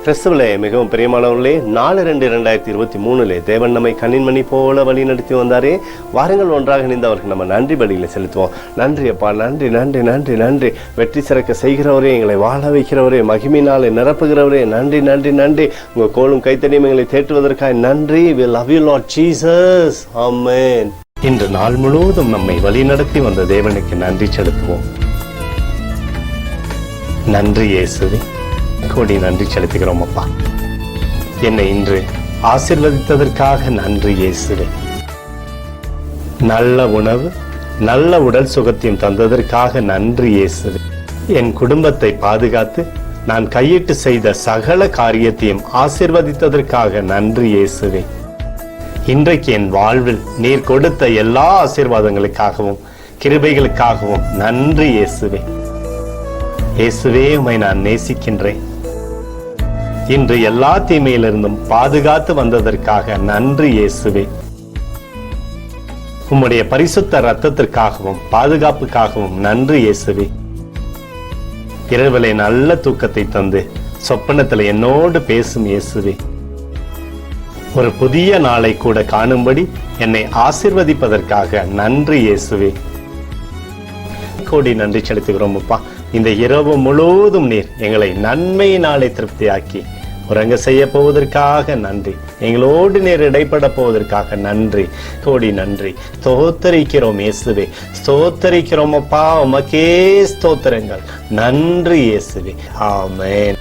கிறிஸ்துவிலே மிகவும் பிரியமானவர்களே, 4/2/2023 தேவன் நம்மை கண்ணின்மணி போல வழி நடத்தி வந்தாரே. வாருங்கள் ஒன்றாக இணைந்து அவருக்கு நம்ம நன்றி பலிகளை செலுத்துவோம். நன்றி அப்பா, நன்றி நன்றி நன்றி நன்றி. வெற்றி சிறக்க செய்கிறவரே, எங்களை வாழ வைக்கிறவரே, மகிமையினாலே நிரப்புகிறவரே, நன்றி நன்றி நன்றி. உங்கள் கோலும் கைத்தடியும் எங்களை தேற்றுவதற்காக நன்றி. We love you Lord Jesus. Amen. இன்று நாள் முழுவதும் நம்மை வழி நடத்தி வந்த தேவனுக்கு நன்றி செலுத்துவோம். நன்றி இயேசுவே, கோடி நன்றி செலுத்துகிறோம் அப்பா. என்னை இன்று ஆசீர்வதித்ததற்காக நன்றி இயேசுவே. நல்ல உணவு, நல்ல உடல் சுகத்தையும் தந்ததற்காக நன்றி இயேசுவே. என் குடும்பத்தை பாதுகாத்து நான் கையிட்டு செய்த சகல காரியத்தையும் ஆசீர்வதித்ததற்காக நன்றி இயேசுவே. இன்றைக்கு என் வாழ்வில் நீர் கொடுத்த எல்லா ஆசீர்வாதங்களுக்காகவும் கிருபைகளுக்காகவும் நன்றி இயேசுவே. இயேசுவே, உம்மை நான் நேசிக்கின்றேன். இன்று எல்லா தீமையிலிருந்தும் பாதுகாத்து வந்ததற்காக நன்றி இயேசுவே. உம்முடைய பரிசுத்த இரத்தத்திற்காகவும் பாதுகாப்புக்காகவும் நன்றி இயேசுவே. இரவிலே நல்ல தூக்கத்தை தந்து சொப்பனத்தில் என்னோடு பேசும் இயேசுவே. ஒரு புதிய நாளை கூட காணும்படி என்னை ஆசீர்வதிப்பதற்காக நன்றி இயேசுவே. கோடி நன்றி செலுத்துகிறோம் அப்பா. இந்த இரவு முழுவதும் நீர் எங்களை நன்மையினாலே திருப்தியாக்கி உறங்க செய்ய போவதற்காக நன்றி. எங்களோடு நீர் இடைப்பட போவதற்காக நன்றி. கோடி நன்றி. ஸ்தோத்தரிக்கிறோம் இயேசுவே, ஸ்தோத்தரிக்கிறோம் அப்பா. உமக்கே ஸ்தோத்திரங்கள். நன்றி இயேசுவே. ஆமென்.